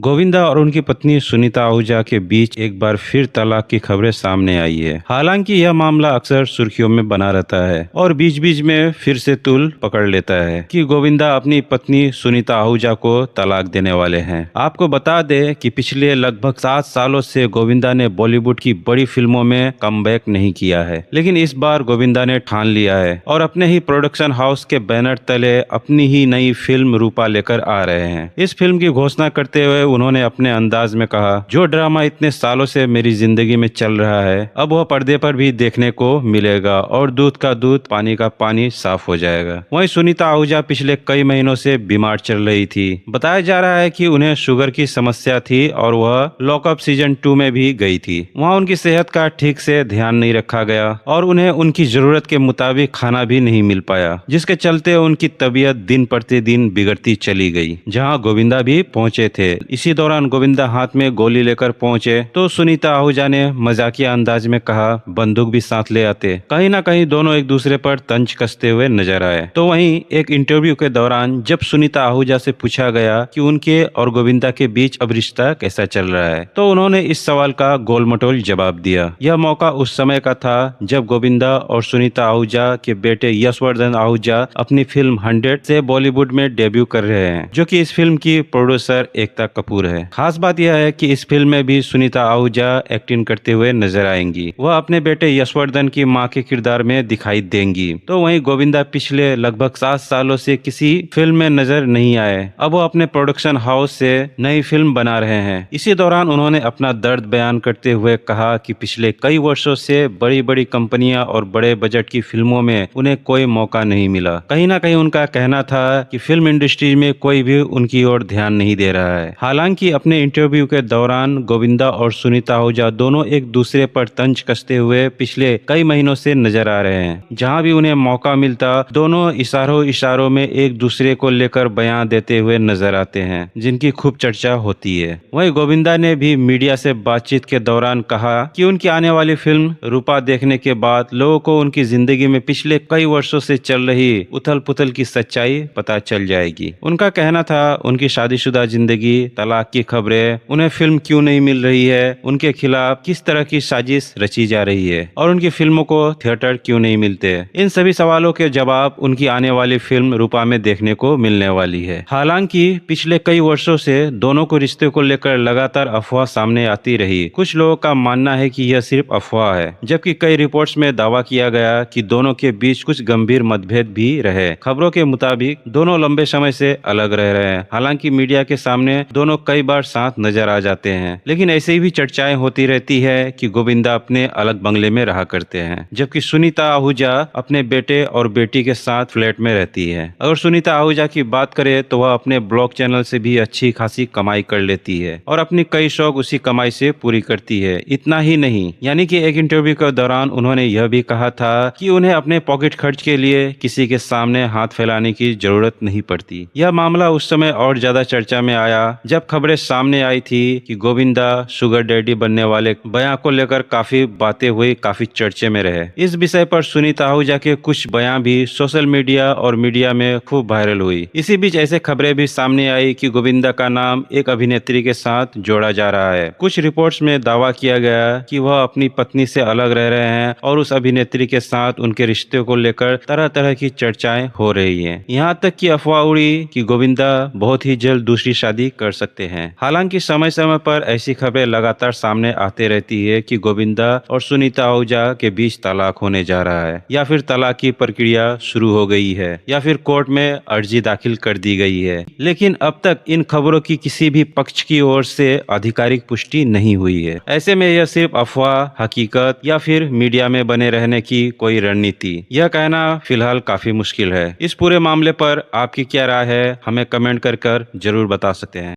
गोविंदा और उनकी पत्नी सुनीता आहूजा के बीच एक बार फिर तलाक की खबरें सामने आई है। हालांकि यह मामला अक्सर सुर्खियों में बना रहता है और बीच बीच में फिर से तूल पकड़ लेता है कि गोविंदा अपनी पत्नी सुनीता आहूजा को तलाक देने वाले हैं। आपको बता दें कि पिछले लगभग 7 सालों से गोविंदा ने बॉलीवुड की बड़ी फिल्मों में कमबैक नहीं किया है, लेकिन इस बार गोविंदा ने ठान लिया है और अपने ही प्रोडक्शन हाउस के बैनर तले अपनी ही नई फिल्म रूपा लेकर आ रहे हैं। इस फिल्म की घोषणा करते हुए उन्होंने अपने अंदाज में कहा, जो ड्रामा इतने सालों से मेरी जिंदगी में चल रहा है अब वह पर्दे पर भी देखने को मिलेगा और दूध का दूध पानी का पानी साफ हो जाएगा। वहीं सुनीता आहूजा पिछले कई महीनों से बीमार चल रही थी। बताया जा रहा है कि उन्हें शुगर की समस्या थी और वह लॉकअप सीजन 2 में भी गई थी। वहाँ उनकी सेहत का ठीक से ध्यान नहीं रखा गया और उन्हें उनकी जरूरत के मुताबिक खाना भी नहीं मिल पाया, जिसके चलते उनकी तबीयत दिन प्रतिदिन बिगड़ती चली गई। जहाँ गोविंदा भी पहुंचे थे। इसी दौरान गोविंदा हाथ में गोली लेकर पहुंचे तो सुनीता आहूजा ने मजाकिया अंदाज में कहा, बंदूक भी साथ ले आते। कहीं ना कहीं दोनों एक दूसरे पर तंज कसते हुए नजर आए। तो वहीं एक इंटरव्यू के दौरान जब सुनीता आहूजा से पूछा गया कि उनके और गोविंदा के बीच अब रिश्ता कैसा चल रहा है, तो उन्होंने इस सवाल का गोलमटोल जवाब दिया। यह मौका उस समय का था जब गोविंदा और सुनीता आहूजा के बेटे यशवर्धन आहूजा अपनी फिल्म 100 से बॉलीवुड में डेब्यू कर रहे हैं, जो कि इस फिल्म की प्रोड्यूसर एकता कपूर है। खास बात यह है कि इस फिल्म में भी सुनीता आहूजा एक्टिंग करते हुए नजर आएंगी। वह अपने बेटे यशवर्धन की मां के किरदार में दिखाई देंगी। तो वहीं गोविंदा पिछले लगभग 7 सालों से किसी फिल्म में नजर नहीं आए। अब वो अपने प्रोडक्शन हाउस से नई फिल्म बना रहे हैं। इसी दौरान उन्होंने अपना दर्द बयान करते हुए कहा कि पिछले कई वर्षों से बड़ी बड़ी कंपनियां और बड़े बजट की फिल्मों में उन्हें कोई मौका नहीं मिला। कहीं ना कहीं उनका कहना था कि फिल्म इंडस्ट्री में कोई भी उनकी ओर ध्यान नहीं दे रहा है। हालांकि अपने इंटरव्यू के दौरान गोविंदा और सुनीता आहूजा दोनों एक दूसरे पर तंज कसते हुए पिछले कई महीनों से नजर आ रहे हैं। जहां भी उन्हें मौका मिलता दोनों इशारों में एक दूसरे को लेकर बयान देते हुए नजर आते हैं, जिनकी खूब चर्चा होती है। वहीं गोविंदा ने भी मीडिया से बातचीत के दौरान कहा कि उनकी आने वाली फिल्म रूपा देखने के बाद लोगों को उनकी जिंदगी में पिछले कई वर्षों से चल रही उथल पुथल की सच्चाई पता चल जाएगी। उनका कहना था उनकी शादीशुदा जिंदगी, तलाक की खबरें, उन्हें फिल्म क्यों नहीं मिल रही है, उनके खिलाफ किस तरह की साजिश रची जा रही है और उनकी फिल्मों को थिएटर क्यों नहीं मिलते। इन सभी सवालों के जवाब उनकी आने वाली फिल्म रूपा में देखने को मिलने वाली है। हालांकि पिछले कई वर्षों से दोनों को रिश्ते को लेकर लगातार अफवाह सामने आती रही। कुछ लोगों का मानना है कि यह सिर्फ अफवाह है, जबकि कई रिपोर्ट्स में दावा किया गया कि दोनों के बीच कुछ गंभीर मतभेद भी रहे। खबरों के मुताबिक दोनों लंबे समय से अलग रह रहे हैं। हालांकि मीडिया के सामने दोनों कई बार साथ नजर आ जाते हैं, लेकिन ऐसे ही भी चर्चाएं होती रहती है कि गोविंदा अपने अलग बंगले में रहा करते हैं, जबकि सुनीता आहूजा अपने बेटे और बेटी के साथ फ्लैट में रहती है। अगर सुनीता आहूजा की बात करें तो वह अपने ब्लॉग चैनल से भी अच्छी खासी कमाई कर लेती है और अपनी कई शौक उसी कमाई से पूरी करती है। इतना ही नहीं, यानी कि एक इंटरव्यू के दौरान उन्होंने यह भी कहा था कि उन्हें अपने पॉकेट खर्च के लिए किसी के सामने हाथ फैलाने की जरूरत नहीं पड़ती। यह मामला उस समय और ज्यादा चर्चा में आया जब खबरें सामने आई थी कि गोविंदा शुगर डैडी बनने वाले बयान को लेकर काफी बातें हुई, काफी चर्चे में रहे। इस विषय पर सुनीता आहूजा के कुछ बयान भी सोशल मीडिया और मीडिया में खूब वायरल हुई। इसी बीच ऐसे खबरें भी सामने आई कि गोविंदा का नाम एक अभिनेत्री के साथ जोड़ा जा रहा है। कुछ रिपोर्ट्स में दावा किया गया कि वह अपनी पत्नी से अलग रह रहे हैं और उस अभिनेत्री के साथ उनके रिश्ते को लेकर तरह तरह की चर्चाएं हो रही हैं। यहाँ तक कि अफवाह उड़ी कि गोविंदा बहुत ही जल्द दूसरी शादी कर सकते हैं। हालांकि समय समय पर ऐसी खबरें लगातार सामने आते रहती है कि गोविंदा और सुनीता आहूजा के बीच तलाक होने जा रहा है, या फिर तलाक की प्रक्रिया शुरू हो गई है, या फिर कोर्ट में अर्जी दाखिल कर दी गई है। लेकिन अब तक इन खबरों की किसी भी पक्ष की ओर से आधिकारिक पुष्टि नहीं हुई है। ऐसे में यह सिर्फ अफवाह, हकीकत या फिर मीडिया में बने रहने की कोई रणनीति, यह कहना फिलहाल काफी मुश्किल है। इस पूरे मामले पर आपकी क्या राय है, हमें कमेंट कर जरूर बता सकते हैं।